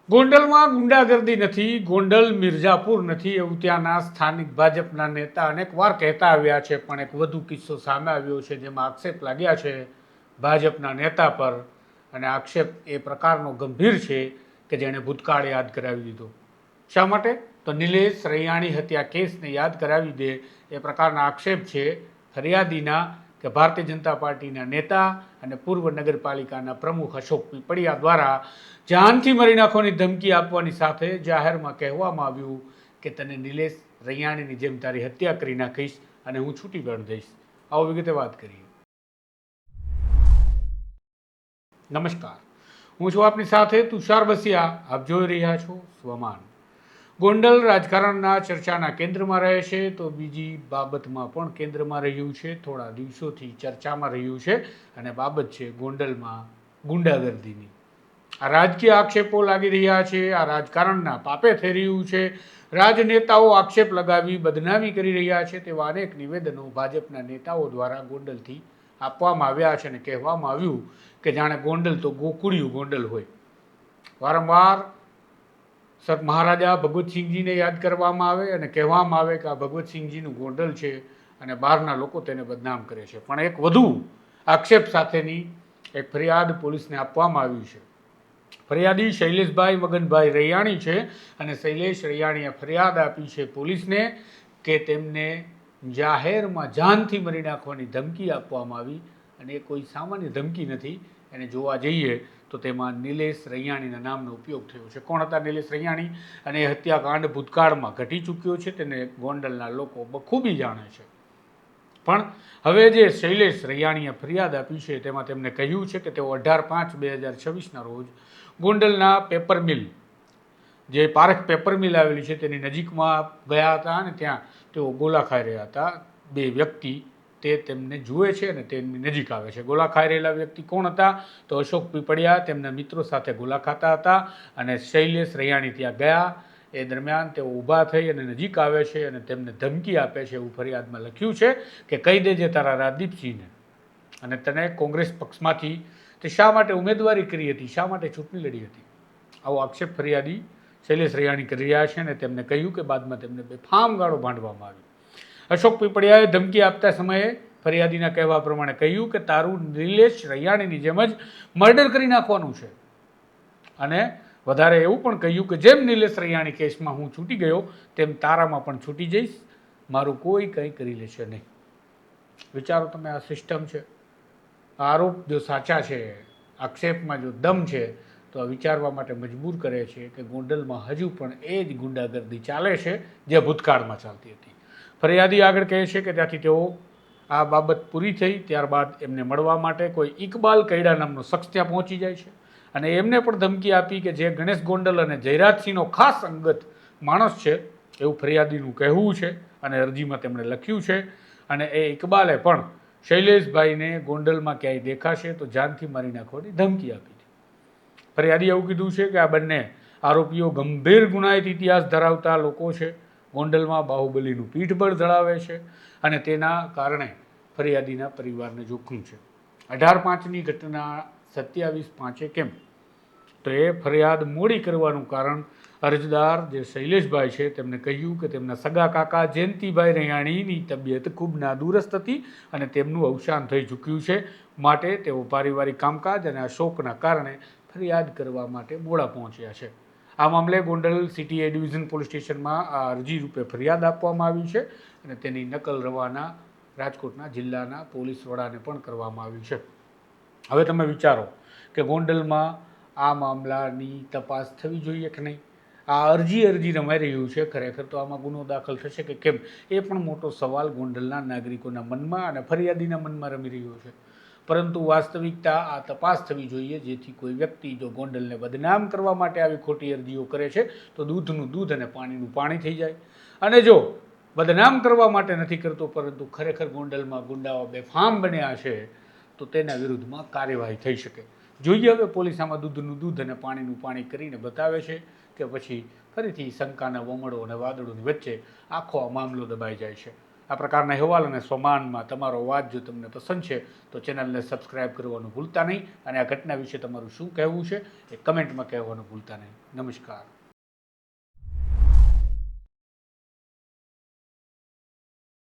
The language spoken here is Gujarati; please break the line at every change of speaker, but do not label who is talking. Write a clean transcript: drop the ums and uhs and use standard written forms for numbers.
ગોંડલમાં ગુંડાગર્દી નથી, ગોંડલ મિર્ઝાપુર નથી એવું ત્યાંના સ્થાનિક ભાજપના નેતા અનેકવાર કહેતા આવ્યા છે, પણ એક વધુ કિસ્સો સામે આવ્યો છે જેમાં આક્ષેપ લાગ્યા છે ભાજપના નેતા પર. અને આક્ષેપ એ પ્રકારનો ગંભીર છે કે જેણે ભૂતકાળ યાદ કરાવી દીધો. શા માટે? તો નિલેશ રૈયાણી હત્યા કેસને યાદ કરાવી દે એ પ્રકારના આક્ષેપ છે ફરિયાદીના કે ભારતીય જનતા પાર્ટીના નેતા અને પૂર્વ નગરપાલિકાના પ્રમુખ અશોક પીપળિયા દ્વારા જાનથી મારી નાખવાની ધમકી આપવાની સાથે જાહેરમાં કહેવામાં આવ્યું કે તને નિલેશ રૈયાણીની જેમ તારી હત્યા કરી નાખીશ અને હું છૂટી પણ દઈશ. આવો વિગતે વાત કરીએ. નમસ્કાર, હું છું આપની સાથે તુષાર બસિયા. આપ જોઈ રહ્યા છો સ્વમાન. ગોંડલ રાજકારણના ચર્ચાના કેન્દ્રમાં રહે છે તો બીજી બાબતમાં પણ કેન્દ્રમાં રહ્યું છે, થોડા દિવસોથી ચર્ચામાં રહ્યું છે, અને બાબત છે ગોંડલમાં ગુંડાગર્દીની. આ રાજકીય આક્ષેપો લાગી રહ્યા છે, આ રાજકારણના પાપે થઈ રહ્યું છે. રાજનેતાઓ આક્ષેપ લગાવી બદનામી કરી રહ્યા છે તેવા અનેક નિવેદનો ભાજપના નેતાઓ દ્વારા ગોંડલથી આપવામાં આવ્યા છે અને કહેવામાં આવ્યું કે જાણે ગોંડલ તો ગોકુળિયું ગોંડલ હોય. વારંવાર સર મહારાજા ભગવતસિંહજીને યાદ કરવામાં આવે અને કહેવામાં આવે કે આ ભગવતસિંહજીનું ગોંડલ છે અને બહારના લોકો તેને બદનામ કરે છે. પણ એક વધુ આક્ષેપ સાથેની એક ફરિયાદ પોલીસને આપવામાં આવી છે. ફરિયાદી શૈલેષભાઈ મગનભાઈ રૈયાણી છે અને શૈલેષ રૈયાણીએ ફરિયાદ આપી છે પોલીસને કે તેમને જાહેરમાં જાનથી મારી નાખવાની ધમકી આપવામાં આવી. અને એ કોઈ સામાન્ય ધમકી નથી. એને જોવા જઈએ તો તેમાં નિલેશ રૈયાણીના નામનો ઉપયોગ થયો છે. કોણ હતા નિલેશ રૈયાણી? અને એ હત્યાકાંડ ભૂતકાળમાં ઘટી ચૂક્યો છે તેને ગોંડલના લોકો બખૂબી જાણે છે. પણ હવે જે શૈલેષ રૈયાણીએ ફરિયાદ આપી છે તેમાં તેમને કહ્યું છે કે તેઓ 18/5/2026ના રોજ ગોંડલના પેપર મિલ, જે પારખ પેપર મિલ આવેલી છે તેની નજીકમાં ગયા હતા અને ત્યાં તેઓ ગોલા ખાઈ રહ્યા હતા. બે વ્યક્તિ તે તેમને જુએ છે અને તેમની નજીક આવે છે. ગોલા ખાઈ રહેલા વ્યક્તિ કોણ હતા? તો અશોક પીપળિયા તેમના મિત્રો સાથે ગોલા ખાતા હતા અને શૈલેષ રૈયાણી ત્યાં ગયા. એ દરમિયાન તેઓ ઊભા થઈ અને નજીક આવે છે અને તેમને ધમકી આપે છે. એવું ફરિયાદમાં લખ્યું છે કે કહી દેજે તારા રાજદીપસિંહને, અને તને કોંગ્રેસ પક્ષમાંથી તે શા માટે ઉમેદવારી કરી હતી, શા માટે ચૂંટણી લડી હતી. આવો આક્ષેપ ફરિયાદી શૈલેષ રૈયાણી કરી રહ્યા છે અને તેમને કહ્યું કે બાદમાં તેમને બેફામ ગાળો ભાંડવામાં આવી. અશોક પીપળિયાએ ધમકી આપતા સમયે ફરિયાદીના કહેવા પ્રમાણે કહ્યું કે તારું નિલેશ રૈયાણીની જેમ જ મર્ડર કરી નાખવાનું છે. અને વધારે એવું પણ કહ્યું કે જેમ નિલેશ રૈયાણી કેસમાં હું છૂટી ગયો તેમ તારામાં પણ છૂટી જઈશ, મારું કોઈ કંઈ કરી લેશે નહીં. વિચારો તમે, આ સિસ્ટમ છે. આરોપ જો સાચા છે, આક્ષેપમાં જો દમ છે, તો આ વિચારવા માટે મજબૂર કરે છે કે ગોંડલમાં હજુ પણ એ જ ગુંડાગર્દી ચાલે છે જે ભૂતકાળમાં ચાલતી હતી. ફરિયાદી આગળ કહે છે કે ત્યાંથી તેઓ આ બાબત પૂરી થઈ ત્યારબાદ એમને મળવા માટે કોઈ ઇકબાલ કૈડા નામનો શખ્સ ત્યાં પહોંચી જાય છે અને એમને પણ ધમકી આપી કે જે ગણેશ ગોંડલ અને જયરાજસિંહનો ખાસ અંગત માણસ છે એવું ફરિયાદીનું કહેવું છે અને અરજીમાં તેમણે લખ્યું છે. અને એ ઇકબાલે પણ શૈલેષભાઈને ગોંડલમાં ક્યાંય દેખાશે તો જાનથી મારી નાખવાની ધમકી આપી હતી. ફરિયાદીએ એવું કીધું છે કે આ બંને આરોપીઓ ગંભીર ગુનાહિત ઇતિહાસ ધરાવતા લોકો છે, ગોંડલમાં બાહુબલીનું પીઠબળ ધરાવે છે અને તેના કારણે ફરિયાદીના પરિવારને જોખમ છે. 18/5ની ઘટના 27/5 કેમ? તો એ ફરિયાદ મોડી કરવાનું કારણ અરજદાર જે શૈલેષભાઈ છે તેમને કહ્યું કે તેમના સગા કાકા જયંતિભાઈ રૈયાણીની તબિયત ખૂબ નાદુરસ્ત હતી અને તેમનું અવસાન થઈ ચૂક્યું છે, માટે તેઓ પારિવારિક કામકાજ અને અશોકના કારણે ફરિયાદ કરવા માટે મોડા પહોંચ્યા છે. આ મામલે ગોંડલ સિટી એ ડિવિઝન પોલીસ સ્ટેશનમાં આ અરજી રૂપે ફરિયાદ આપવામાં આવી છે અને તેની નકલ રવાના રાજકોટના જિલ્લાના પોલીસ વડાને પણ કરવામાં આવી છે. હવે તમે વિચારો કે ગોંડલમાં આ મામલાની તપાસ થવી જોઈએ કે નહીં? આ અરજી રમાઈ રહ્યું છે. ખરેખર તો આમાં ગુનો દાખલ થશે કે કેમ, એ પણ મોટો સવાલ ગોંડલના નાગરિકોના મનમાં અને ફરિયાદીના મનમાં રમી રહ્યો છે. પરંતુ વાસ્તવિકતા આ તપાસ થવી જોઈએ જેથી કોઈ વ્યક્તિ જો ગોંડલને બદનામ કરવા માટે આવી ખોટી અરજીઓ કરે છે તો દૂધનું દૂધ અને પાણીનું પાણી થઈ જાય. અને જો બદનામ કરવા માટે નથી કરતો પરંતુ ખરેખર ગોંડલમાં ગુંડાઓ બેફામ બન્યા છે તો તેના વિરુદ્ધમાં કાર્યવાહી થઈ શકે. જોઈએ હવે પોલીસ આમાં દૂધનું દૂધ અને પાણીનું પાણી કરીને બતાવે છે કે પછી ફરીથી શંકાના વમળો અને વાદળોની વચ્ચે આખો આ મામલો દબાઈ જાય છે. આ પ્રકારના અહેવાલ અને સ્વમાનમાં તમારો અવાજ જો તમને પસંદ છે તો ચેનલને સબસ્ક્રાઈબ કરવાનું ભૂલતા નહીં અને આ ઘટના વિશે તમારું શું કહેવું છે એ કમેન્ટમાં કહેવાનું ભૂલતા નહીં. નમસ્કાર.